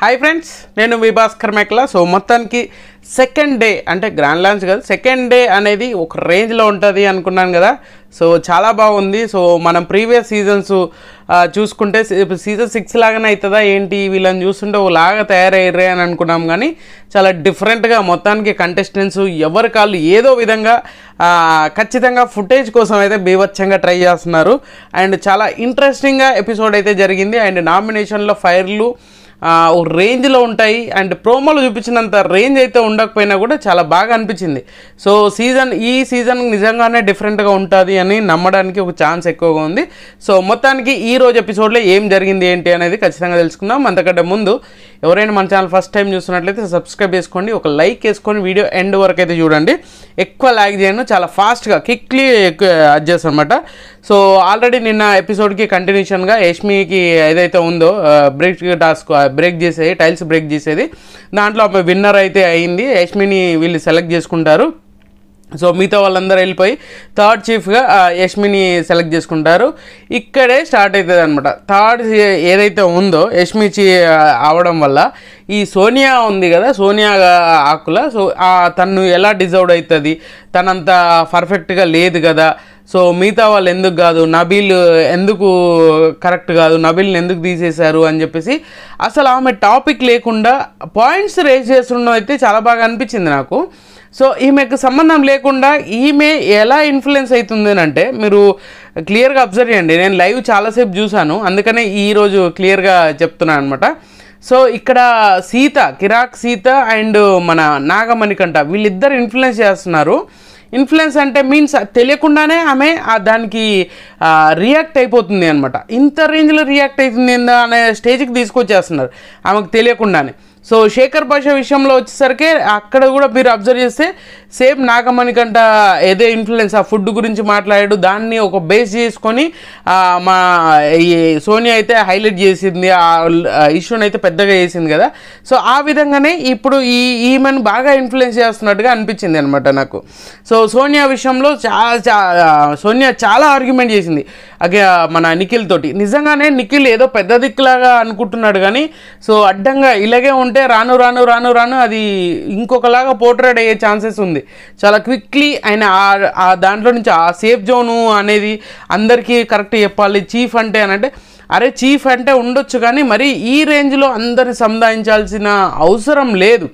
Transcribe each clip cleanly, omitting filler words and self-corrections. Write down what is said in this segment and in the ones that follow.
Hi friends, నేను మీ భాస్కర్ మేకల. So మొత్తానికి సెకండ్ డే అంటే గ్రాండ్ లాంచ్ కాదు, సెకండ్ డే అనేది ఒక రేంజ్లో ఉంటుంది అనుకున్నాను కదా. సో చాలా బాగుంది. సో మనం ప్రీవియస్ సీజన్స్ చూసుకుంటే సీజన్ 6 లాగానే అవుతుందా ఏంటి, వీళ్ళని చూస్తుంటే ఒకలాగా తయారయ్యారే అని అనుకున్నాం. కానీ చాలా డిఫరెంట్గా మొత్తానికి కంటెస్టెంట్స్ ఎవరి కాళ్ళు ఏదో విధంగా ఖచ్చితంగా ఫుటేజ్ కోసం అయితే బీభత్సంగా ట్రై చేస్తున్నారు. అండ్ చాలా ఇంట్రెస్టింగ్గా ఎపిసోడ్ అయితే జరిగింది. అండ్ నామినేషన్లో ఫైర్లు ఒక రేంజ్లో ఉంటాయి. అండ్ ప్రోమోలో చూపించినంత రేంజ్ అయితే ఉండకపోయినా కూడా చాలా బాగా అనిపించింది. సో ఈ సీజన్ నిజంగానే డిఫరెంట్గా ఉంటుంది అని నమ్మడానికి ఒక ఛాన్స్ ఎక్కువగా ఉంది. సో మొత్తానికి ఈ రోజు ఎపిసోడ్లో ఏం జరిగింది ఏంటి అనేది ఖచ్చితంగా తెలుసుకుందాం. అంతకంటే ముందు ఎవరైనా మన ఛానల్ ఫస్ట్ టైం చూస్తున్నట్లయితే సబ్స్క్రైబ్ చేసుకోండి, ఒక లైక్ వేసుకొని వీడియో ఎండ్ వరకు అయితే చూడండి. ఎక్కువ లాగ్ చేయను, చాలా ఫాస్ట్గా క్విక్లీ అడ్జస్ట్ అనమాట. సో ఆల్రెడీ నిన్న ఎపిసోడ్కి కంటిన్యూషన్గా యష్మికి ఏదైతే ఉందో బ్రేక్ చేసేది, టైల్స్ బ్రేక్ చేసేది, దాంట్లో ఆమె విన్నర్ అయితే అయింది. యష్మిని వీళ్ళు సెలెక్ట్ చేసుకుంటారు. సో మిగతా వాళ్ళందరూ వెళ్ళిపోయి థర్డ్ చీఫ్గా యష్మిని సెలెక్ట్ చేసుకుంటారు. ఇక్కడే స్టార్ట్ అవుతుంది అనమాట. థర్డ్ ఏదైతే ఉందో యష్మి అవడం వల్ల ఈ సోనియా ఉంది కదా, సోనియా ఆకుల, సో తను ఎలా డిజర్వ్ అవుతుంది, తనంత పర్ఫెక్ట్గా లేదు కదా. సో మిగతా వాళ్ళు ఎందుకు కాదు, నబీల్ ఎందుకు కరెక్ట్ కాదు, నబీల్ని ఎందుకు తీసేశారు అని చెప్పేసి అసలు ఆమె టాపిక్ లేకుండా పాయింట్స్ రేజ్ చేస్తుండడం అయితే చాలా బాగా అనిపించింది నాకు. సో ఈమెకు సంబంధం లేకుండా ఈమె ఎలా ఇన్ఫ్లుయెన్స్ అవుతుంది అంటే మీరు క్లియర్గా అబ్జర్వ్ చేయండి. నేను లైవ్ చాలాసేపు చూశాను, అందుకనే ఈరోజు క్లియర్గా చెప్తున్నాను అనమాట. సో ఇక్కడ కిరాక్ సీత అండ్ మన నాగమణికంట వీళ్ళిద్దరు ఇన్ఫ్లుయెన్స్ చేస్తున్నారు. ఇన్ఫ్లుయెన్స్ అంటే మీన్స్ తెలియకుండానే ఆమె దానికి రియాక్ట్ అయిపోతుంది అనమాట. ఇంత రేంజ్లో రియాక్ట్ అవుతుంది అనే స్టేజ్కి తీసుకొచ్చేస్తున్నారు ఆమెకు తెలియకుండానే. సో శేఖర్ భాష విషయంలో వచ్చేసరికి అక్కడ కూడా మీరు అబ్జర్వ్ చేస్తే సేమ్ నాగమణికంట ఏదో ఇన్ఫ్లుయెన్స్ ఆ ఫుడ్ గురించి మాట్లాడాడు, దాన్ని ఒక బేస్ చేసుకొని మా ఈ సోనియా అయితే హైలైట్ చేసింది, ఆ ఇష్యూని అయితే పెద్దగా చేసింది కదా. సో ఆ విధంగానే ఇప్పుడు ఈమెను బాగా ఇన్ఫ్లుయెన్స్ చేస్తున్నట్టుగా అనిపించింది అనమాట నాకు. సో సోనియా విషయంలో సోనియా చాలా ఆర్గ్యుమెంట్ చేసింది మన నిఖిల్ తోటి. నిజంగానే నిఖిల్ ఏదో పెద్ద దిక్కులాగా అనుకుంటున్నాడు కానీ సో అడ్డంగా ఇలాగే ఉంటే రాను రాను రాను రాను అది ఇంకొకలాగా పోర్ట్రేట్ అయ్యే ఛాన్సెస్ ఉంది. చాలా క్విక్లీ ఆయన దాంట్లో నుంచి ఆ సేఫ్ జోను అనేది అందరికీ కరెక్ట్ చెప్పాలి. చీఫ్ అంటే అనంటే అరే చీఫ్ అంటే ఉండొచ్చు కానీ మరి ఈ రేంజ్లో అందరిని సంధానించాల్సిన అవసరం లేదు.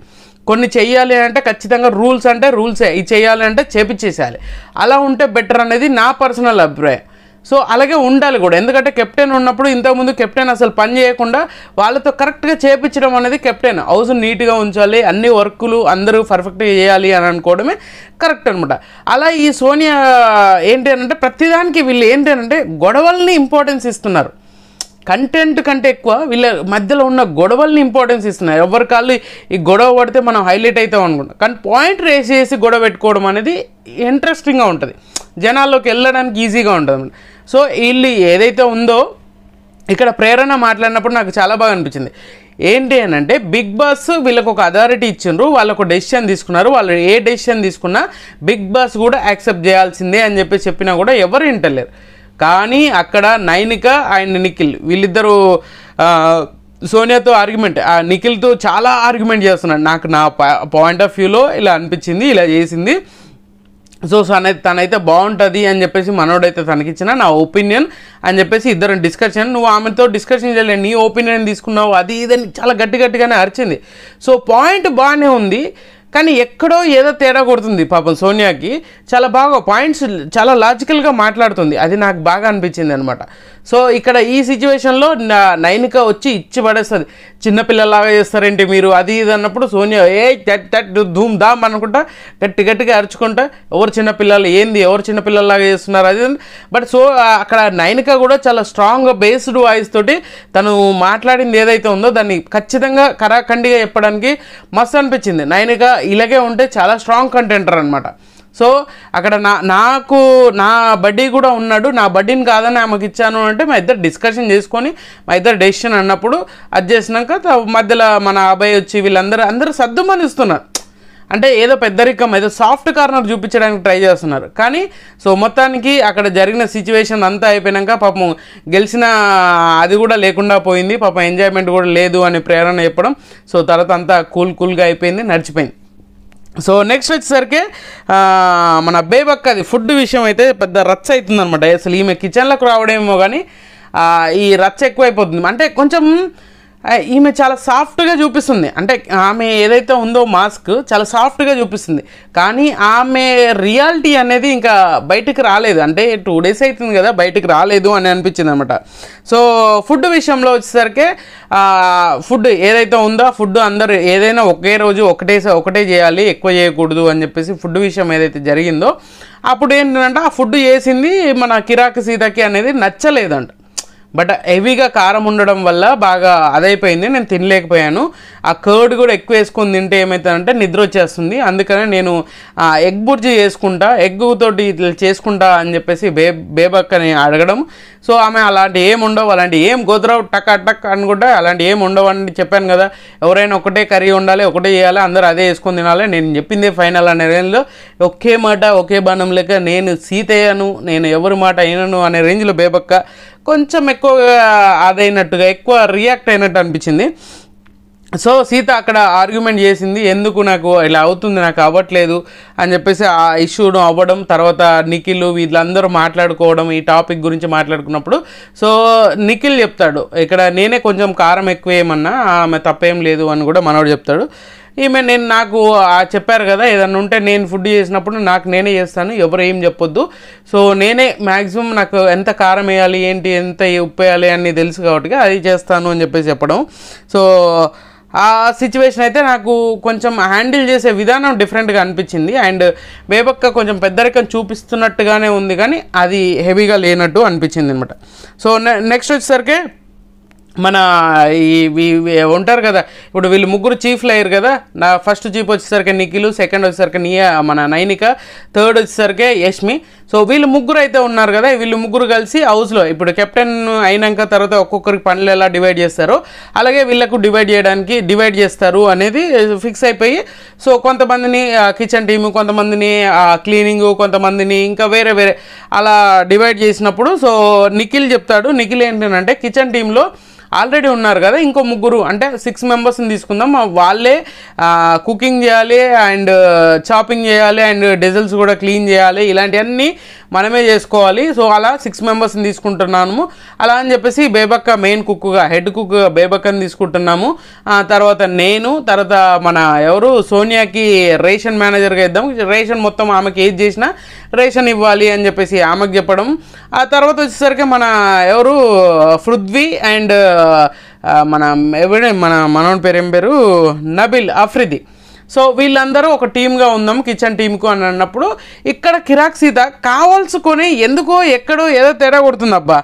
కొన్ని చెయ్యాలి అంటే ఖచ్చితంగా రూల్స్ అంటే రూల్సే, ఇది చేయాలి అంటే చేపించేసేయాలి. అలా ఉంటే బెటర్ అనేది నా పర్సనల్ అభిప్రాయం. సో అలాగే ఉండాలి కూడా, ఎందుకంటే కెప్టెన్ ఉన్నప్పుడు ఇంతకుముందు కెప్టెన్ అసలు పని చేయకుండా వాళ్ళతో కరెక్ట్గా చేపించడం అనేది కెప్టెన్. హౌస్ నీట్గా ఉంచాలి, అన్ని వర్కులు అందరూ పర్ఫెక్ట్గా చేయాలి అని అనుకోవడమే కరెక్ట్ అనమాట. అలా ఈ సోనియా ఏంటి అంటే ప్రతిదానికి వీళ్ళు ఏంటి అంటే గొడవల్ని ఇంపార్టెన్స్ ఇస్తున్నారు. కంటెంట్ కంటే ఎక్కువ వీళ్ళ మధ్యలో ఉన్న గొడవల్ని ఇంపార్టెన్స్ ఇస్తున్నారు. ఎవరి కాళ్ళు ఈ గొడవ పడితే మనం హైలైట్ అవుతాం అనుకుంటాం, కానీ పాయింట్ రేస్ చేసి గొడవ పెట్టుకోవడం అనేది ఇంట్రెస్టింగ్గా ఉంటుంది, జనాల్లోకి వెళ్ళడానికి ఈజీగా ఉంటుంది. సో వీళ్ళు ఏదైతే ఉందో ఇక్కడ ప్రేరణ మాట్లాడినప్పుడు నాకు చాలా బాగా అనిపించింది. ఏంటి అని అంటే బిగ్ బాస్ వీళ్ళకు ఒక అథారిటీ ఇచ్చిండ్రు, వాళ్ళకు డెసిషన్ తీసుకున్నారు. వాళ్ళు ఏ డెసిషన్ తీసుకున్నా బిగ్ బాస్ కూడా యాక్సెప్ట్ చేయాల్సిందే అని చెప్పినా కూడా ఎవరు వింటలేరు. కానీ అక్కడ నైనిక అండ్ నిఖిల్ వీళ్ళిద్దరూ సోనియాతో ఆర్గ్యుమెంట్, నిఖిల్తో చాలా ఆర్గ్యుమెంట్ చేస్తున్నాడు. నాకు నా పాయింట్ ఆఫ్ వ్యూలో ఇలా అనిపించింది, ఇలా చేసింది. సో తనైతే బాగుంటుంది అని చెప్పేసి మనోడైతే తనకిచ్చిన నా ఒపీనియన్ అని చెప్పేసి ఇద్దరు డిస్కషన్, నువ్వు ఆమెతో డిస్కషన్ చేయలేదు, నీ ఒపీనియన్ తీసుకున్నావు అది ఇదని చాలా గట్టిగానే అరిచింది. సో పాయింట్ బాగానే ఉంది కానీ ఎక్కడో ఏదో తేడా కొడుతుంది పాపం సోనియాకి. చాలా బాగా పాయింట్స్ చాలా లాజికల్గా మాట్లాడుతుంది, అది నాకు బాగా అనిపించింది అనమాట. సో ఇక్కడ ఈ సిచ్యువేషన్లో నైనిక వచ్చి ఇచ్చి పడేస్తుంది. చిన్నపిల్లలాగా చేస్తారేంటి మీరు అది ఇది అన్నప్పుడు సోనియా ధూమ్ ధామ్ అనుకుంటా గట్టిగా అరుచుకుంటా ఎవరు చిన్నపిల్లలు ఏంది, ఎవరు చిన్నపిల్లలాగా చేస్తున్నారు అది. బట్ సో అక్కడ నైనిక కూడా చాలా స్ట్రాంగ్ బేస్డ్ వాయిస్ తోటి తను మాట్లాడింది ఏదైతే ఉందో దాన్ని ఖచ్చితంగా కరాఖండిగా చెప్పడానికి మస్తు అనిపించింది. నైనిక ఇలాగే ఉంటే చాలా స్ట్రాంగ్ కంటెంటర్ అనమాట. సో అక్కడ నా బడ్డీ కూడా ఉన్నాడు, నా బడ్డీని కాదని ఆమెకి ఇచ్చాను అంటే మా ఇద్దరు డిస్కషన్ చేసుకొని మా ఇద్దరు డెసిషన్ అన్నప్పుడు అది చేసినాక మధ్యలో మన అబ్బాయి వచ్చి వీళ్ళందరూ సర్దుమనిస్తున్నారు. అంటే ఏదో పెద్దరికం ఏదో సాఫ్ట్ కార్నర్ చూపించడానికి ట్రై చేస్తున్నారు. కానీ సో మొత్తానికి అక్కడ జరిగిన సిచ్యువేషన్ అంతా అయిపోయాక పాపం గెలిచిన అది కూడా లేకుండా పోయింది, పాపం ఎంజాయ్మెంట్ కూడా లేదు అని ప్రేరణ చెప్పడం. సో తర్వాత అంతా కూల్గా అయిపోయింది, నడిచిపోయింది. సో నెక్స్ట్ వచ్చేసరికి మన బేబక్కది ఫుడ్ విషయం అయితే పెద్ద రచ్చ అవుతుంది అనమాట. అసలు ఈమె కిచెన్లోకి రావడమేమో కానీ ఈ రచ్చ ఎక్కువైపోతుంది. అంటే కొంచెం ఈమె చాలా సాఫ్ట్గా చూపిస్తుంది, అంటే ఆమె ఏదైతే ఉందో మాస్క్ చాలా సాఫ్ట్గా చూపిస్తుంది, కానీ ఆమె రియాలిటీ అనేది ఇంకా బయటికి రాలేదు. అంటే 2 days అవుతుంది కదా, బయటికి రాలేదు అని అనిపించింది అనమాట. సో ఫుడ్ విషయంలో వచ్చేసరికి ఫుడ్ ఏదైతే ఉందో ఫుడ్ అందరూ ఏదైనా ఒకే రోజు ఒకటే చేయాలి, ఎక్కువ చేయకూడదు అని చెప్పేసి ఫుడ్ విషయం ఏదైతే జరిగిందో అప్పుడు ఏంటంటే ఆ ఫుడ్ చేసింది మన కిరాక్ సీతకి అనేది నచ్చలేదంట. బట్ హెవీగా కారం ఉండడం వల్ల బాగా అదైపోయింది, నేను తినలేకపోయాను. ఆ కర్డ్ కూడా ఎక్కువ వేసుకొని తింటే ఏమవుతుందంటే నిద్ర వచ్చేస్తుంది, అందుకనే నేను ఎగ్ బుర్జీ చేసుకుంటా, ఎగ్ తోటి చేసుకుంటా అని చెప్పేసి బేబక్కని అడగడం. సో ఆమె అలాంటి ఏం ఉండవు, అలాంటి ఏం గోద్రావు టక్ అనుకుంటా అలాంటి ఏం ఉండవు అని చెప్పాను కదా. ఎవరైనా ఒకటే కర్రీ ఉండాలి, ఒకటే చేయాలి, అందరూ అదే వేసుకొని తినాలి, నేను చెప్పిందే ఫైనల్ అనే రేంజ్లో ఒకే మాట ఒకే బాణం లేక నేను సీతయ్యను, నేను ఎవరి మాట అయినను అనే రేంజ్లో బేబక్క కొంచెం ఎక్కువగా అదైనట్టుగా ఎక్కువ రియాక్ట్ అయినట్టు అనిపించింది. సో సీత అక్కడ ఆర్గ్యుమెంట్ చేసింది, ఎందుకు నాకు ఇలా అవుతుంది, నాకు అవ్వట్లేదు అని చెప్పేసి ఆ ఇష్యూను అవ్వడం. తర్వాత నిఖిల్ వీళ్ళందరూ మాట్లాడుకోవడం, ఈ టాపిక్ గురించి మాట్లాడుకున్నప్పుడు సో నిఖిల్ చెప్తాడు ఇక్కడ నేనే కొంచెం కారం ఎక్కువ ఏమన్నా, ఆమె తప్పేం లేదు అని కూడా మనోడు చెప్తాడు. ఈమె నాకు చెప్పారు కదా ఏదన్నా ఉంటే నేను ఫుడ్ చేసినప్పుడు నాకు నేనే చేస్తాను, ఎవరు ఏం చెప్పొద్దు, సో నేనే మ్యాక్సిమం నాకు ఎంత కారం వేయాలి ఏంటి ఎంత ఉప్పు వేయాలి అని తెలుసు కాబట్టి అది చేస్తాను అని చెప్పేసి చెప్పడం. సో ఆ సిచ్యువేషన్ అయితే నాకు కొంచెం హ్యాండిల్ చేసే విధానం డిఫరెంట్గా అనిపించింది. అండ్ బేబక్క కొంచెం పెద్దరికం చూపిస్తున్నట్టుగానే ఉంది, కానీ అది హెవీగా లేనట్టు అనిపించింది అనమాట. సో నెక్స్ట్ వచ్చేసరికి మన ఈ ఉంటారు కదా, ఇప్పుడు వీళ్ళు ముగ్గురు చీఫ్లు అయ్యారు కదా. నా ఫస్ట్ చీఫ్ వచ్చేసరికి నిఖిల్, సెకండ్ వచ్చేసరికి మన నైనిక, థర్డ్ వచ్చేసరికి యష్మి. సో వీళ్ళు ముగ్గురు అయితే ఉన్నారు కదా, వీళ్ళు ముగ్గురు కలిసి హౌస్లో ఇప్పుడు కెప్టెన్ అయినాక తర్వాత ఒక్కొక్కరికి పనులు ఎలా డివైడ్ చేస్తారో అలాగే వీళ్ళకు డివైడ్ చేస్తారు అనేది ఫిక్స్ అయిపోయి, సో కొంతమందిని కిచెన్ టీము, కొంతమందిని క్లీనింగ్, కొంతమందిని ఇంకా వేరే అలా డివైడ్ చేసినప్పుడు సో నిఖిల్ చెప్తాడు, నిఖిల్ ఏంటంటే కిచెన్ టీంలో ఆల్రెడీ ఉన్నారు కదా ఇంకో ముగ్గురు, అంటే 6 members తీసుకుందాం, వాళ్ళే కుకింగ్ చేయాలి అండ్ చాపింగ్ చేయాలి అండ్ డెజల్స్ కూడా క్లీన్ చేయాలి, ఇలాంటివన్నీ మనమే చేసుకోవాలి. సో అలా 6 members తీసుకుంటున్నాము అలా అని చెప్పేసి బేబక్క మెయిన్ కుక్గా హెడ్ కుక్ బేబక్కని తీసుకుంటున్నాము. తర్వాత తర్వాత మన ఎవరు సోనియాకి రేషన్ మేనేజర్గా ఇద్దాం, రేషన్ మొత్తం ఆమెకి ఏది చేసినా రేషన్ ఇవ్వాలి అని చెప్పేసి ఆమెకు చెప్పడం. ఆ తర్వాత వచ్చేసరికి మన ఎవరు పృథ్వీ అండ్ మన మనోని పేరు ఏం పేరు నబిల్ అఫ్రిది. సో వీళ్ళందరూ ఒక టీమ్గా ఉందాం కిచెన్ టీంకు అని అన్నప్పుడు ఇక్కడ కిరాక్ సీత కావాల్సుకొని ఎందుకో ఎక్కడో ఏదో తేడా కొడుతుంది అబ్బా.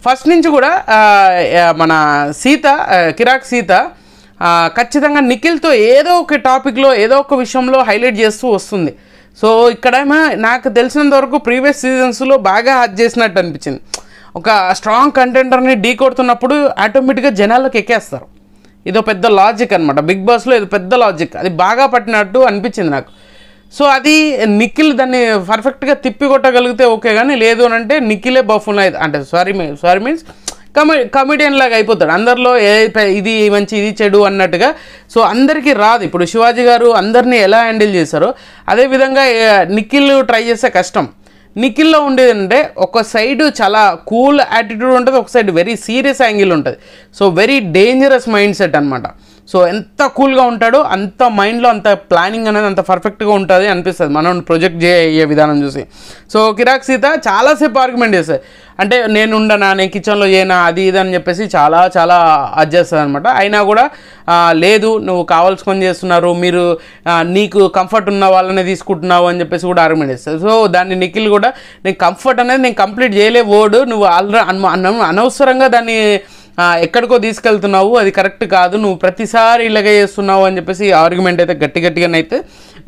ఫస్ట్ నుంచి కూడా మన కిరాక్ సీత ఖచ్చితంగా నిఖిల్తో ఏదో ఒక టాపిక్లో ఏదో ఒక విషయంలో హైలైట్ చేస్తూ వస్తుంది. సో ఇక్కడేమో నాకు తెలిసినంత వరకు ప్రీవియస్ సీజన్స్లో బాగా హజ్ చేసినట్టు అనిపించింది. ఒక స్ట్రాంగ్ కంటెంటర్ని ఢీ కొడుతున్నప్పుడు ఆటోమేటిక్గా జనాలకు ఎక్కేస్తారు, ఇదో పెద్ద లాజిక్ అనమాట. బిగ్ బాస్లో ఇది పెద్ద లాజిక్, అది బాగా పట్టినట్టు అనిపించింది నాకు. సో అది నిఖిల్ దాన్ని పర్ఫెక్ట్గా తిప్పి కొట్టగలిగితే ఓకే, కానీ లేదు అని అంటే నిఖిలే బఫూన్ అంటే సారీ మీన్స్ కమెడియన్ లాగా అయిపోతాడు, అందరిలో ఇది మంచి ఇది చెడు అన్నట్టుగా. సో అందరికీ రాదు. ఇప్పుడు శివాజీ గారు అందరినీ ఎలా హ్యాండిల్ చేశారో అదేవిధంగా నిఖిల్ ట్రై చేస్తే కష్టం. నిఖిల్లో ఉండేది అంటే ఒక సైడ్ చాలా కూల్ యాటిట్యూడ్ ఉంటుంది, ఒక సైడ్ వెరీ సీరియస్ యాంగిల్ ఉంటుంది. So very dangerous mind set అనమాట. సో ఎంత కూల్గా ఉంటాడో అంత మైండ్లో అంత ప్లానింగ్ అనేది అంత పర్ఫెక్ట్గా ఉంటుంది అనిపిస్తుంది మనం ప్రొజెక్ట్ అయ్యే విధానం చూసి. సో కిరాక్ సీత చాలాసేపు ఆర్గ్యుమెంట్ చేస్తుంది, అంటే నేను ఉండనా, నేను కిచెన్లో చేయనా, అది ఇది అని చెప్పేసి చాలా అది చేస్తుంది అనమాట. అయినా కూడా లేదు నువ్వు కావాల్సుకొని చేస్తున్నారు, మీరు నీకు కంఫర్ట్ ఉన్న వాళ్ళనే తీసుకుంటున్నావు అని చెప్పేసి కూడా ఆర్గ్యుమెంట్ చేస్తుంది. సో దాన్ని నిఖిల్ కూడా నేను కంఫర్ట్ అనేది నేను కంప్లీట్ చేయలే వర్డ్, నువ్వు అనవసరంగా దాన్ని ఎక్కడికో తీసుకెళ్తున్నావు, అది కరెక్ట్ కాదు, నువ్వు ప్రతిసారి ఇలాగే చేస్తున్నావు అని చెప్పేసి ఆర్గ్యుమెంట్ అయితే గట్టిగానే అయితే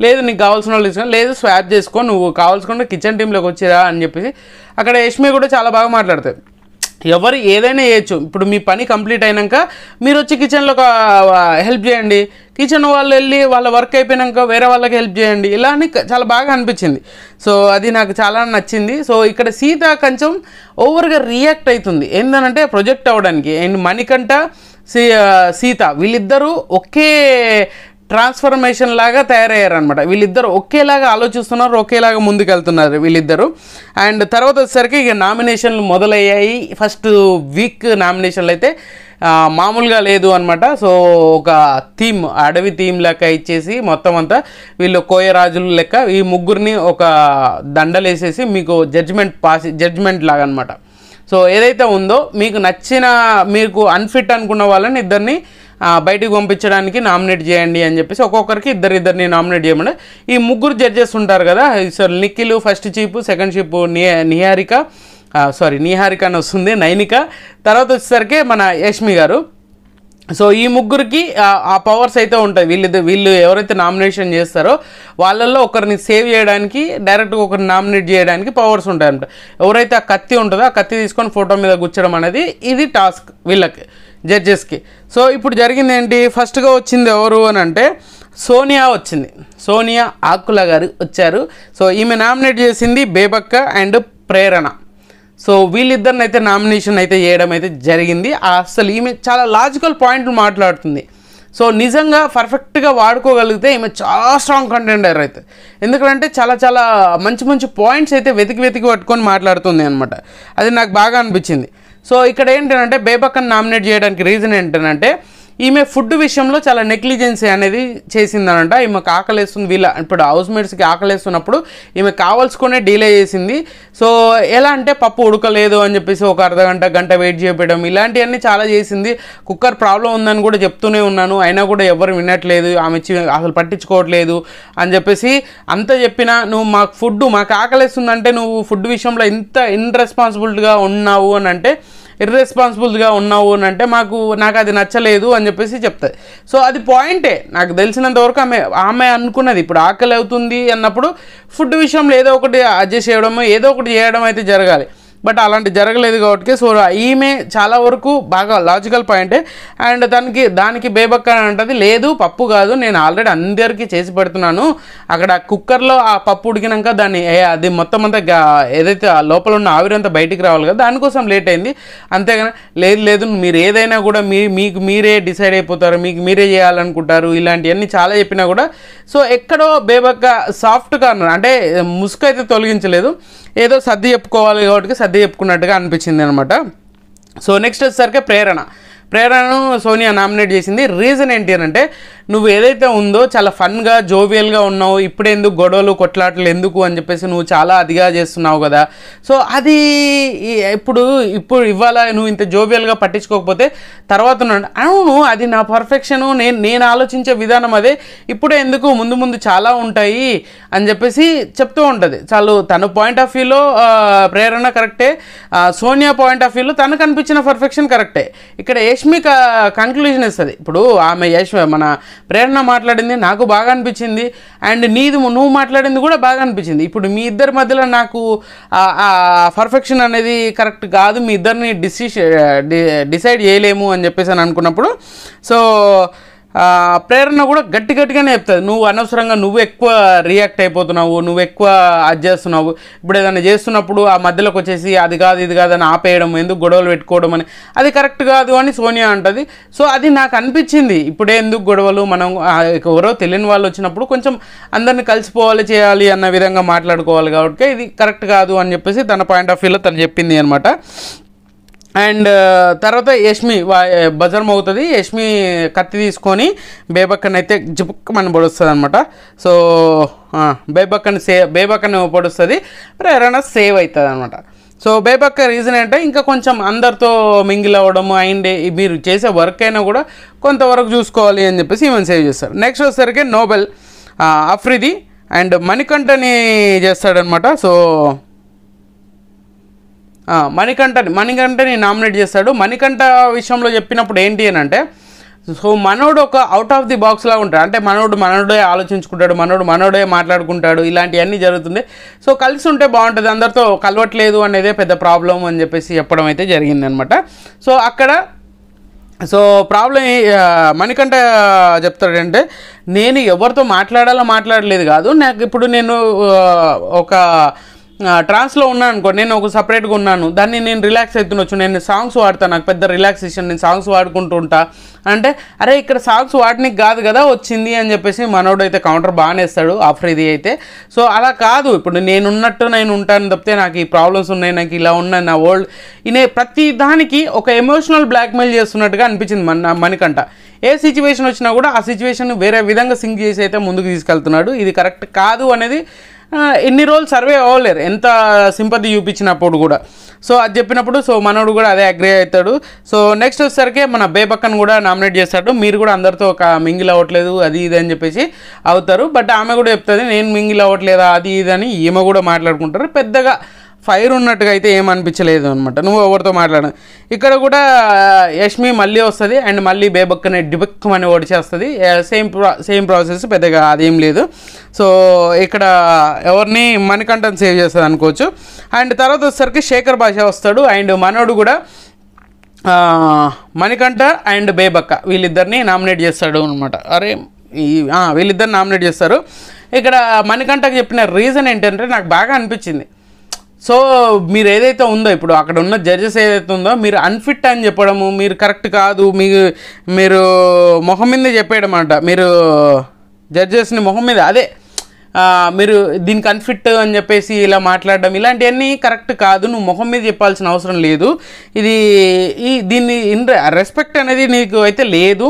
లేదు నీకు కావాల్సిన వాళ్ళు తీసుకొని లేదు స్వాప్ చేసుకో, నువ్వు కావాల్సుకుంటే కిచెన్ టీంలోకి వచ్చిరా అని చెప్పేసి అక్కడ యష్మి కూడా చాలా బాగా మాట్లాడుతుంది. ఎవరు ఏదైనా చేయొచ్చు. ఇప్పుడు మీ పని కంప్లీట్ అయినాక మీరు వచ్చి కిచెన్లో హెల్ప్ చేయండి, కిచెన్ వాళ్ళు వెళ్ళి వాళ్ళ వర్క్ అయిపోయినాక వేరే వాళ్ళకి హెల్ప్ చేయండి, ఇలా అని చాలా బాగా అనిపించింది. సో అది నాకు చాలా నచ్చింది. సో ఇక్కడ సీత కొంచెం ఓవర్గా రియాక్ట్ అవుతుంది ఏంటంటే ప్రొజెక్ట్ అవ్వడానికి. అండ్ మణికంఠ సీత వీళ్ళిద్దరూ ఒకే ట్రాన్స్ఫర్మేషన్ లాగా తయారయ్యారనమాట. వీళ్ళిద్దరు ఒకేలాగా ఆలోచిస్తున్నారు, ఒకేలాగా ముందుకెళ్తున్నారు వీళ్ళిద్దరు. అండ్ తర్వాత వచ్చేసరికి ఇక నామినేషన్లు మొదలయ్యాయి. ఫస్ట్ వీక్ నామినేషన్లు అయితే మామూలుగా లేదు అనమాట. సో ఒక థీమ్, అడవి థీమ్ లెక్క ఇచ్చేసి మొత్తం అంతా వీళ్ళు కోయరాజులు లెక్క ఈ ముగ్గురిని ఒక దండలేసేసి మీకు జడ్జ్మెంట్ లాగా అనమాట. సో ఏదైతే ఉందో మీకు నచ్చిన, మీకు అన్ఫిట్ అనుకున్న వాళ్ళని ఇద్దరిని బయటికి పంపించడానికి నామినేట్ చేయండి అని చెప్పేసి ఒక్కొక్కరికి ఇద్దరిని నామినేట్ చేయమని ఈ ముగ్గురు జడ్జెస్ ఉంటారు కదా. So Nikhil first chief, second chief Niharika అని వస్తుంది, నైనిక, తర్వాత వచ్చేసరికి మన యష్మి గారు. సో ఈ ముగ్గురికి ఆ పవర్స్ అయితే ఉంటాయి. వీళ్ళు ఎవరైతే నామినేషన్ చేస్తారో వాళ్ళల్లో ఒకరిని సేవ్ చేయడానికి, డైరెక్ట్గా ఒకరిని నామినేట్ చేయడానికి పవర్స్ ఉంటాయంట. ఎవరైతే ఆ కత్తి ఉంటుందో ఆ కత్తి తీసుకొని ఫోటో మీద గుచ్చడం అనేది ఇది టాస్క్ వీళ్ళకి, జడ్జెస్కి. సో ఇప్పుడు జరిగింది ఏంటి, ఫస్ట్గా వచ్చింది ఎవరు అని అంటే సోనియా వచ్చింది. సోనియా ఆకుల గారు వచ్చారు. సో ఈమె నామినేట్ చేసింది బేబక్క అండ్ ప్రేరణ. సో వీళ్ళిద్దరిని అయితే నామినేషన్ అయితే చేయడం అయితే జరిగింది. అసలు ఈమె చాలా లాజికల్ పాయింట్లు మాట్లాడుతుంది. సో నిజంగా పర్ఫెక్ట్గా వాడుకోగలిగితే ఈమె చాలా స్ట్రాంగ్ కంటెండర్ అయితే, ఎందుకంటే చాలా చాలా మంచి పాయింట్స్ అయితే వెతికి పట్టుకొని మాట్లాడుతుంది అనమాట. అది నాకు బాగా అనిపించింది. సో ఇక్కడ ఏంటంటే బేబక్కని నామినేట్ చేయడానికి రీజన్ ఏంటంటే ఈమె ఫుడ్ విషయంలో చాలా నెగ్లిజెన్సీ అనేది చేసిందనంట. ఈమెకు ఆకలేస్తుంది, ఇప్పుడు హౌస్ మేట్స్కి ఆకలేస్తున్నప్పుడు ఈమె కావాల్సుకునే డీలే చేసింది. సో ఎలా అంటే పప్పు ఉడకలేదు అని చెప్పేసి ఒక గంట వెయిట్ చేయడం, ఇలాంటివన్నీ చాలా చేసింది. కుక్కర్ ప్రాబ్లం ఉందని కూడా చెప్తూనే ఉన్నాను, అయినా కూడా ఎవరు వినట్లేదు, ఆమె అసలు పట్టించుకోవట్లేదు అని చెప్పేసి అంత చెప్పినా నువ్వు మాకు ఆకలేస్తుందంటే నువ్వు ఫుడ్ విషయంలో ఇంత ఇర్రెస్పాన్సిబుల్గా ఉన్నావు అని అంటే నాకు అది నచ్చలేదు అని చెప్పేసి చెప్తాయి. సో అది పాయింటే, నాకు తెలిసినంత వరకు ఆమె అనుకున్నది ఇప్పుడు ఆకలి అవుతుంది అన్నప్పుడు ఫుడ్ విషయంలో ఏదో ఒకటి అడ్జస్ట్ చేయడము, ఏదో ఒకటి చేయడం అయితే జరగాలి. బట్ అలాంటి జరగలేదు కాబట్టి సో ఈమె చాలా వరకు బాగా లాజికల్ పాయింటే. అండ్ దానికి బేబక్క అంటది, లేదు పప్పు కాదు, నేను ఆల్రెడీ అందరికీ చేసి పెడుతున్నాను, అక్కడ కుక్కర్లో ఆ పప్పు ఉడికినాక అది మొత్తం అంతా ఏదైతే లోపల ఉన్న ఆవిరంతా బయటికి రావాలి కదా, దానికోసం లేట్ అయింది, అంతేగాని లేదు మీరు ఏదైనా కూడా మీకు మీరే డిసైడ్ అయిపోతారు, మీకు మీరే చేయాలనుకుంటారు, ఇలాంటివన్నీ చాలా చెప్పినా కూడా సో ఎక్కడో బేబక్క సాఫ్ట్ కార్నర్ అంటే ముసుగు అయితే తొలగించలేదు, ఏదో సర్ది చెప్పుకోవాలి కాబట్టి సర్ది చెప్పుకున్నట్టుగా అనిపించింది అనమాట. సో నెక్స్ట్ వచ్చేసరికి ప్రేరణను సోనియా నామినేట్ చేసింది. రీజన్ ఏంటి అని అంటే నువ్వు ఏదైతే ఉందో చాలా ఫన్గా జోవియల్గా ఉన్నావు, ఇప్పుడు ఎందుకు గొడవలు కొట్లాటలు ఎందుకు అని చెప్పేసి నువ్వు చాలా అదిగా చేస్తున్నావు కదా. సో అది ఇప్పుడు ఇవాళ నువ్వు ఇంత జోవియల్గా పట్టించుకోకపోతే తర్వాత అవును అది నా పర్ఫెక్షను, నేను ఆలోచించే విధానం అదే, ఇప్పుడే ఎందుకు ముందు చాలా ఉంటాయి అని చెప్పేసి చెప్తూ ఉంటుంది. చాలు తన పాయింట్ ఆఫ్ వ్యూలో ప్రేరణ కరెక్టే, సోనియా పాయింట్ ఆఫ్ వ్యూలో తనకు అనిపించిన పర్ఫెక్షన్ కరెక్టే. ఇక్కడ యష్మి కన్క్లూజన్ ఇస్తుంది. ఇప్పుడు మన ప్రేరణ మాట్లాడింది నాకు బాగా అనిపించింది, అండ్ నువ్వు మాట్లాడింది కూడా బాగా అనిపించింది. ఇప్పుడు మీ ఇద్దరి మధ్యలో నాకు పర్ఫెక్షన్ అనేది కరెక్ట్ కాదు, మీ ఇద్దరిని డిసైడ్ చేయలేము అని చెప్పేసి అని అనుకున్నప్పుడు సో ప్రేరణ కూడా గట్టిగానే చెప్తుంది, నువ్వు అనవసరంగా నువ్వు ఎక్కువ రియాక్ట్ అయిపోతున్నావు, నువ్వు ఎక్కువ అది చేస్తున్నావు, ఇప్పుడు ఏదైనా చేస్తున్నప్పుడు ఆ మధ్యలోకి వచ్చేసి అది కాదు ఇది కాదని ఆపేయడం, ఎందుకు గొడవలు పెట్టుకోవడం అని, అది కరెక్ట్ కాదు అని సోనియా అంటుంది. సో అది నాకు అనిపించింది, ఇప్పుడే ఎందుకు గొడవలు, మనం ఎవరో తెలియని వాళ్ళు వచ్చినప్పుడు కొంచెం అందరిని కలిసిపోవాలి చేయాలి అన్న విధంగా మాట్లాడుకోవాలి, కాబట్టి ఇది కరెక్ట్ కాదు అని చెప్పేసి తన పాయింట్ ఆఫ్ వ్యూలో తను చెప్పింది అనమాట. అండ్ తర్వాత యష్మి బజర్ మోగుతుంది, యష్మి కత్తి తీసుకొని బేబక్కని అయితే జిపుక్కమని పొడుస్తుంది అనమాట. సో బేబక్కని పొడుస్తుంది, ప్రేరణ సేవ్ అవుతుంది అనమాట. సో బేబక్క రీజన్ ఏంటంటే ఇంకా కొంచెం అందరితో మింగిల్ అవ్వడము అండ్ మీరు చేసే వర్క్ అయినా కూడా కొంతవరకు చూసుకోవాలి అని చెప్పేసి ఈమెను సేవ్ చేస్తారు. నెక్స్ట్ వచ్చేసరికి నోబెల్ అఫ్రిది అండ్ మణికంఠని చేస్తాడనమాట. సో మణికంఠని నామినేట్ చేస్తాడు. మణికంఠ విషయంలో చెప్పినప్పుడు ఏంటి అని అంటే సో మనోడు ఒక అవుట్ ఆఫ్ ది బాక్స్ లాగా ఉంటాడు, అంటే మనోడే ఆలోచించుకుంటాడు, మనోడే మాట్లాడుకుంటాడు, ఇలాంటివన్నీ జరుగుతుంది. సో కలిసి ఉంటే బాగుంటుంది, అందరితో కలవట్లేదు అనేదే పెద్ద ప్రాబ్లం అని చెప్పేసి చెప్పడం అయితే జరిగిందనమాట. సో అక్కడ సో ప్రాబ్లం మణికంఠ చెప్తాడంటే, నేను ఎవరితో మాట్లాడలేదు కాదు, నాకు ఇప్పుడు నేను ఒక ట్రాన్స్లో ఉన్నాను అనుకో, నేను ఒక సపరేట్గా ఉన్నాను, దాన్ని నేను రిలాక్స్ అవుతుండొచ్చు, నేను సాంగ్స్ వాడతాను, నాకు పెద్ద రిలాక్సేషన్, నేను సాంగ్స్ వాడుకుంటూ ఉంటా అంటే, అరే ఇక్కడ సాంగ్స్ వాడడానికి కాదు కదా వచ్చింది అని చెప్పేసి మనోడు అయితే కౌంటర్ బాగానే ఇస్తాడు ఆఫర్ ఇది అయితే. సో అలా కాదు, ఇప్పుడు నేను ఉంటాను తప్పితే నాకు ఈ ప్రాబ్లమ్స్ ఉన్నాయి, నాకు ఇలా ఉన్నాయి, నా వరల్డ్ ఇనే ప్రతి దానికి ఒక ఎమోషనల్ బ్లాక్మెయిల్ చేస్తున్నట్టుగా అనిపించింది మణికంఠ. ఏ సిచ్యువేషన్ వచ్చినా కూడా ఆ సిచ్యువేషన్ వేరే విధంగా సింక్ చేసి అయితే ముందుకు తీసుకెళ్తున్నాడు. ఇది కరెక్ట్ కాదు అనేది ఎన్ని రోజులు సర్వే అవ్వలేరు, ఎంత సింపతి చూపించినప్పుడు కూడా. సో అది చెప్పినప్పుడు సో మనోడు కూడా అదే అగ్రీ అవుతాడు. సో నెక్స్ట్ వచ్చేసరికి మన బేబక్కను కూడా నామినేట్ చేస్తాడు, మీరు కూడా అందరితో ఒక మింగిల్ అవ్వట్లేదు అది ఇది అని చెప్పేసి అవుతారు. బట్ ఆమె కూడా చెప్తుంది నేను మింగిల్ అవ్వట్లేదా అది ఇది అని, ఈమె కూడా మాట్లాడుకుంటారు. పెద్దగా ఫైర్ ఉన్నట్టుగా అయితే ఏమనిపించలేదు అనమాట, నువ్వు ఎవరితో మాట్లాడను. ఇక్కడ కూడా యష్మి మళ్ళీ వస్తుంది అండ్ మళ్ళీ బేబక్కనే డిబెక్కమని ఓడిచేస్తుంది, సేమ్ ప్రాసెస్, పెద్దగా అదేం లేదు. సో ఇక్కడ ఎవరిని మణికంఠని సేవ్ చేస్తుంది అనుకోవచ్చు. అండ్ తర్వాత వచ్చేసరికి శేఖర్ భాష వస్తాడు అండ్ మనోడు కూడా మణికంఠ అండ్ బేబక్క వీళ్ళిద్దరిని నామినేట్ చేస్తాడు అనమాట. వీళ్ళిద్దరిని నామినేట్ చేస్తారు. ఇక్కడ మణికంఠకి చెప్పిన రీజన్ ఏంటంటే నాకు బాగా అనిపించింది. సో మీరు ఏదైతే ఉందో ఇప్పుడు అక్కడ ఉన్న జడ్జెస్ ఏదైతే ఉందో మీరు అన్ఫిట్ అని చెప్పడము, మీరు కరెక్ట్ కాదు, మీరు మొహం మీద చెప్పేయడం అంట, మీరు జడ్జెస్ని మొహం మీద అదే మీరు దీనికి అన్ఫిట్ అని చెప్పేసి ఇలా మాట్లాడడం, ఇలాంటివన్నీ కరెక్ట్ కాదు, నువ్వు మొహం మీద చెప్పాల్సిన అవసరం లేదు, దీన్ని రెస్పెక్ట్ అనేది నీకు అయితే లేదు.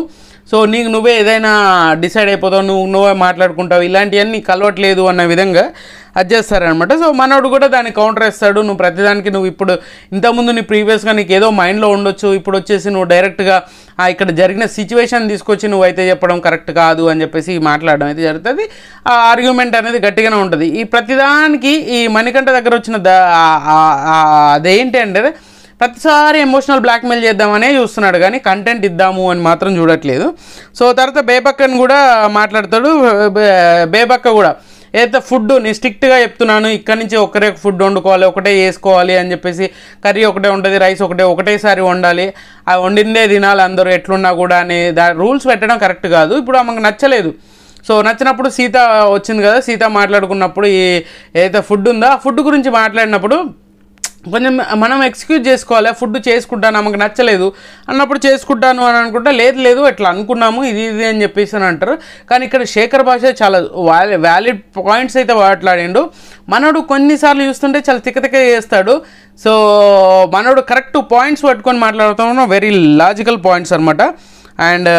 సో నీకు నువ్వే ఏదైనా డిసైడ్ అయిపోతావు, నువ్వే మాట్లాడుకుంటావు, ఇలాంటివన్నీ కలవట్లేదు అన్న విధంగా అది చేస్తారనమాట. సో మనోడు కూడా దాన్ని కౌంటర్ వేస్తాడు, నువ్వు ప్రతిదానికి నువ్వు ఇప్పుడు ఇంతకుముందు నీ ప్రీవియస్గా నీకు ఏదో మైండ్లో ఉండొచ్చు, ఇప్పుడు వచ్చేసి నువ్వు డైరెక్ట్గా ఇక్కడ జరిగిన సిచ్యువేషన్ తీసుకొచ్చి నువ్వైతే చెప్పడం కరెక్ట్ కాదు అని చెప్పేసి మాట్లాడడం అయితే జరుగుతుంది. ఆ ఆర్గ్యుమెంట్ అనేది గట్టిగానే ఉంటుంది. ఈ ప్రతిదానికి ఈ మణికంఠ దగ్గర వచ్చిన అదేంటి అంటే ప్రతిసారి ఎమోషనల్ బ్లాక్మెయిల్ చేద్దామనే చూస్తున్నాడు కానీ కంటెంట్ ఇద్దాము అని మాత్రం చూడట్లేదు. సో తర్వాత బేబక్కని కూడా మాట్లాడతాడు. బేబక్క కూడా ఏదైతే ఫుడ్ నేను స్ట్రిక్ట్గా చెప్తున్నాను, ఇక్కడి నుంచి ఒకరే ఫుడ్ వండుకోవాలి, ఒకటే వేసుకోవాలి అని చెప్పేసి, కర్రీ ఒకటే ఉంటుంది, రైస్ ఒకటేసారి వండాలి, ఆ వండిందే తినాలి అందరూ ఎట్లున్నా కూడా అని రూల్స్ పెట్టడం కరెక్ట్ కాదు. ఇప్పుడు ఆమెకు నచ్చలేదు. సో నచ్చినప్పుడు సీత వచ్చింది కదా, సీత మాట్లాడుకున్నప్పుడు ఏదైతే ఫుడ్ ఉందో ఆ ఫుడ్ గురించి మాట్లాడినప్పుడు కొంచెం మనం ఎక్స్క్యూజ్ చేసుకోవాలి, ఫుడ్ చేసుకుంటాను ఆమెకు నచ్చలేదు అన్నప్పుడు చేసుకుంటాను అని అనుకుంటా, లేదు ఎట్లా అనుకున్నాము ఇది అని చెప్పేసి అని అంటారు. కానీ ఇక్కడ శేఖర్ భాష చాలా వ్యాలిడ్ పాయింట్స్ అయితే మాట్లాడిండు. మనోడు కొన్నిసార్లు చూస్తుంటే చాలా తిక్క చేస్తాడు. సో మనోడు కరెక్ట్ పాయింట్స్ పట్టుకొని మాట్లాడుతాము, వెరీ లాజికల్ పాయింట్స్ అనమాట. అండ్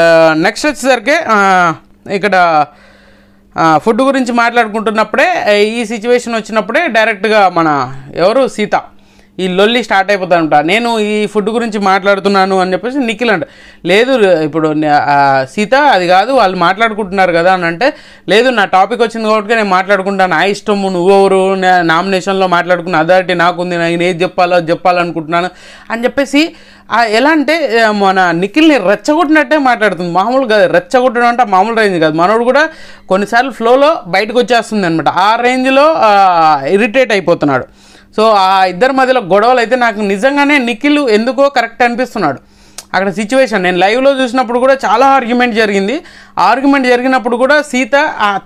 నెక్స్ట్ వచ్చేసరికి ఇక్కడ ఫుడ్ గురించి మాట్లాడుకుంటున్నప్పుడే ఈ సిచ్యువేషన్ వచ్చినప్పుడే డైరెక్ట్గా మన సీత ఈ లొల్లి స్టార్ట్ అయిపోతానంట, నేను ఈ ఫుడ్ గురించి మాట్లాడుతున్నాను అని చెప్పేసి నిఖిల్ అంట, లేదు ఇప్పుడు సీత అది కాదు వాళ్ళు మాట్లాడుకుంటున్నారు కదా అని అంటే, లేదు నా టాపిక్ వచ్చింది కాబట్టి నేను మాట్లాడుకుంటాను, నా ఇష్టము, నువ్వెవరు, నామినేషన్లో మాట్లాడుకున్న అథారిటీ నాకుంది, నేను ఏది చెప్పాలనుకుంటున్నాను అని చెప్పేసి ఎలా అంటే మన నిఖిల్ని రెచ్చగొట్టినట్టే మాట్లాడుతుంది. మామూలుగా రెచ్చగొట్టడం అంటే మామూలు రేంజ్ కాదు, మనోడు కూడా కొన్నిసార్లు ఫ్లోలో బయటకు వచ్చేస్తుంది అనమాట, ఆ రేంజ్లో ఇరిటేట్ అయిపోతున్నాడు. సో ఆ ఇద్దరి మధ్యలో గొడవలు అయితే నాకు నిజంగానే నిఖిల్ ఎందుకో కరెక్ట్ అనిపిస్తున్నాడు. అక్కడ సిచ్యువేషన్ నేను లైవ్లో చూసినప్పుడు కూడా చాలా ఆర్గ్యుమెంట్ జరిగింది. ఆర్గ్యుమెంట్ జరిగినప్పుడు కూడా సీత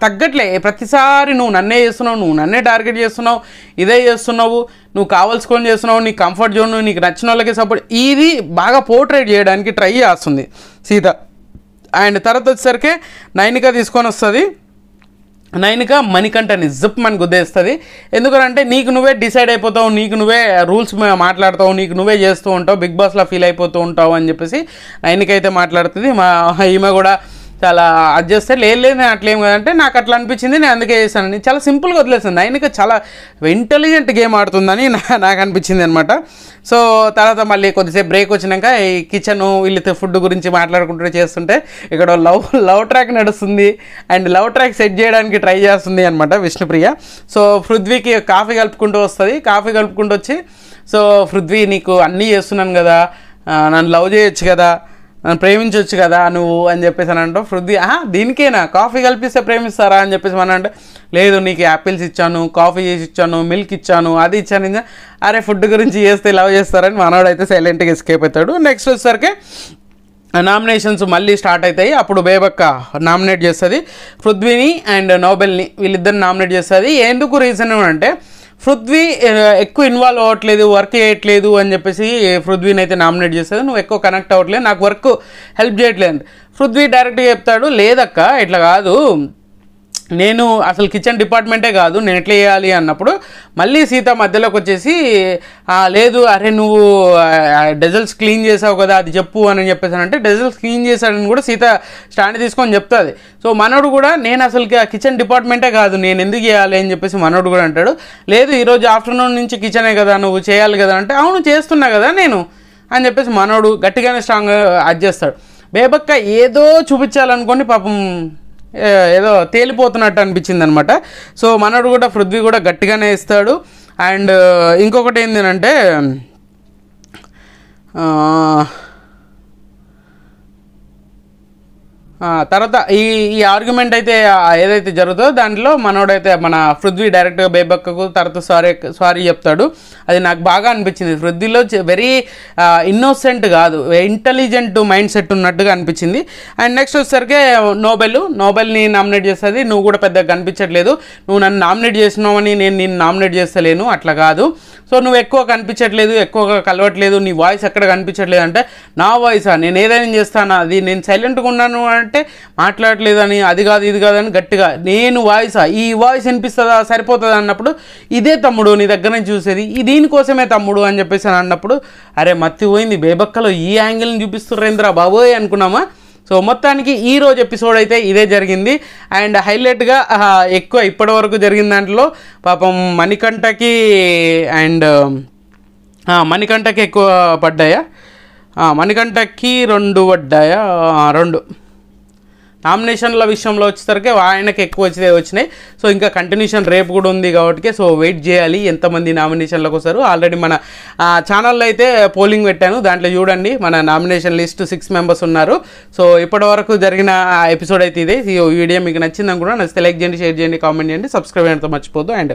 తగ్గట్లే, ప్రతిసారి నువ్వు నన్నే చేస్తున్నావు, నువ్వు నన్నే టార్గెట్ చేస్తున్నావు, ఇదే చేస్తున్నావు, నువ్వు కావాల్సుకొని చేస్తున్నావు, నీ కంఫర్ట్ జోన్, నీకు నచ్చిన వాళ్ళకి సపోర్ట్, ఇది బాగా పోర్ట్రేట్ చేయడానికి ట్రై చేస్తుంది సీత. అండ్ తర్వాత వచ్చేసరికి నైనిక తీసుకొని వస్తుంది. నైనిక మణికంఠని జిప్మని గుద్దేస్తుంది. ఎందుకంటే నీకు నువ్వే డిసైడ్ అయిపోతావు, నీకు నువ్వే రూల్స్ మాట్లాడతావు, నీకు నువ్వే చేస్తూ ఉంటావు, బిగ్ బాస్లో ఫీల్ అయిపోతూ ఉంటావు అని చెప్పేసి నైనిక అయితే మాట్లాడుతుంది. ఈమె కూడా చాలా అది చేస్తే లేదు నేను అట్లేం కదంటే నాకు అట్లా అనిపించింది, నేను అందుకే చేశాను, చాలా సింపుల్గా వదిలేస్తాను. నైనిక చాలా ఇంటెలిజెంట్ గేమ్ ఆడుతుందని నాకు అనిపించింది అనమాట. సో తర్వాత మళ్ళీ కొద్దిసేపు బ్రేక్ వచ్చినాక ఈ కిచెన్ వీళ్ళతో ఫుడ్ గురించి మాట్లాడుకుంటూ చేస్తుంటే ఇక్కడ లవ్ ట్రాక్ నడుస్తుంది అండ్ లవ్ ట్రాక్ సెట్ చేయడానికి ట్రై చేస్తుంది అనమాట విష్ణుప్రియ. సో పృథ్వీకి కాఫీ కలుపుకుంటూ వస్తుంది. కాఫీ కలుపుకుంటూ వచ్చి, సో పృథ్వీ నీకు అన్నీ చేస్తున్నాను కదా, నన్ను లవ్ చేయొచ్చు కదా, ప్రేమించవచ్చు కదా నువ్వు అని చెప్పేసి అని అంటావు. పృథ్వీ దీనికేనా కాఫీ కల్పిస్తే ప్రేమిస్తారా అని చెప్పేసి మనం అంటే, లేదు నీకు యాపిల్స్ ఇచ్చాను, కాఫీ చేసి ఇచ్చాను, మిల్క్ ఇచ్చాను, అది ఇచ్చాను ఇంకా. అరే ఫుడ్ గురించి చేస్తే లవ్ చేస్తారని మనోడైతే సైలెంట్గా ఎస్కేప్ అవుతాడు. నెక్స్ట్ వచ్చేసరికి నామినేషన్స్ మళ్ళీ స్టార్ట్ అవుతాయి. అప్పుడు బేబక్క నామినేట్ చేస్తుంది పృథ్వీని అండ్ నోబెల్ని, వీళ్ళిద్దరిని నామినేట్ చేస్తుంది. ఎందుకు రీజన్ అంటే పృథ్వీ ఎక్కువ ఇన్వాల్వ్ అవ్వట్లేదు, వర్క్ చేయట్లేదు అని చెప్పేసి పృథ్వీని అయితే నామినేట్ చేస్తుంది. నువ్వు ఎక్కువ కనెక్ట్ అవ్వట్లేదు, నాకు వర్క్ హెల్ప్ చేయట్లేదు. పృథ్వీ డైరెక్ట్గా చెప్తాడు, లేదక్క ఇట్లా కాదు, నేను అసలు కిచెన్ డిపార్ట్మెంటే కాదు, నేను ఎట్లా చేయాలి అన్నప్పుడు మళ్ళీ సీత మధ్యలోకి వచ్చేసి లేదు అరే నువ్వు డెజల్స్ క్లీన్ చేసావు కదా అది చెప్పు అని చెప్పేసానంటే, డెజల్స్ క్లీన్ చేశాడని కూడా సీత స్టాండ్ తీసుకొని చెప్తుంది. సో మనోడు కూడా నేను అసలు కిచెన్ డిపార్ట్మెంటే కాదు, నేను ఎందుకు చేయాలి అని చెప్పేసి మనోడు కూడా అంటాడు. లేదు ఈరోజు ఆఫ్టర్నూన్ నుంచి కిచెనే కదా నువ్వు చేయాలి కదా అంటే, అవును చేస్తున్నా కదా నేను అని చెప్పేసి మనోడు గట్టిగానే స్ట్రాంగ్గా అది చేస్తాడు. బేబక్క ఏదో చూపించాలనుకోని పాపం ఏదో తేలిపోతున్నట్టు అనిపించింది అనమాట. సో మనోడు కూడా పృథ్వీ కూడా గట్టిగానే ఇస్తాడు. అండ్ ఇంకొకటి ఏంటంటే తర్వాత ఈ ఆర్గ్యుమెంట్ అయితే ఏదైతే జరుగుతుందో దాంట్లో మనోడైతే మన పృథ్వీ డైరెక్ట్గా బేబక్కకు తర్వాత సారీ చెప్తాడు. అది నాకు బాగా అనిపించింది. పృథ్వీలో వెరీ ఇన్నోసెంట్ కాదు, ఇంటెలిజెంట్ మైండ్ సెట్ ఉన్నట్టుగా అనిపించింది. అండ్ నెక్స్ట్ వచ్చేసరికి నోబెల్ని నామినేట్ చేస్తుంది. నువ్వు కూడా పెద్దగా కనిపించట్లేదు, నువ్వు నన్ను నామినేట్ చేసినావని నేను నిన్ను నామినేట్ చేస్తలేను, అట్లా కాదు. సో నువ్వు ఎక్కువ కనిపించట్లేదు, ఎక్కువగా కలవట్లేదు, నీ వాయిస్ ఎక్కడ కనిపించట్లేదు అంటే, నా వాయిసా, నేను ఏదైనా చేస్తానా, అది నేను సైలెంట్గా ఉన్నాను అంటే మాట్లాడట్లేదని, అది కాదు ఇది కాదని గట్టిగా నేను వాయిసా, ఈ వాయిస్ వినిపిస్తుందా సరిపోతుందా అన్నప్పుడు, ఇదే తమ్ముడు నీ దగ్గర నుంచి చూసేది, దీనికోసమే తమ్ముడు అని చెప్పేసి అన్నప్పుడు, అరే మత్తి పోయింది బేబక్కలో ఈ యాంగిల్ని చూపిస్తుర్రేంద్రా బాబోయ్ అనుకున్నామా. సో మొత్తానికి ఈరోజు ఎపిసోడ్ అయితే ఇదే జరిగింది. అండ్ హైలైట్గా ఎక్కువ ఇప్పటివరకు జరిగిన దాంట్లో పాపం మణికంఠకి అండ్ మణికంఠకి ఎక్కువ పడ్డాయా, మణికంఠకి 2 పడ్డాయా, 2 నామినేషన్ల విషయంలో వచ్చేసరికి ఆయనకి ఎక్కువ వచ్చినాయి. సో ఇంకా కంటిన్యూషన్ రేపు కూడా ఉంది కాబట్టి సో వెయిట్ చేయాలి ఎంతమంది నామినేషన్లకు వస్తారు. ఆల్రెడీ మన ఛానల్లో అయితే పోలింగ్ పెట్టాను, దాంట్లో చూడండి మన నామినేషన్ లిస్ట్ 6 మెంబర్స్ ఉన్నారు. సో ఇప్పటివరకు జరిగిన ఎపిసోడ్ అయితే ఇదే. ఈ వీడియో మీకు నచ్చిందని కూడా నచ్చితే లైక్ చేయండి, షేర్ చేయండి, కామెంట్ చేయండి, సబ్స్క్రైబ్ చేయడంతో మర్చిపోద్దు. అండ్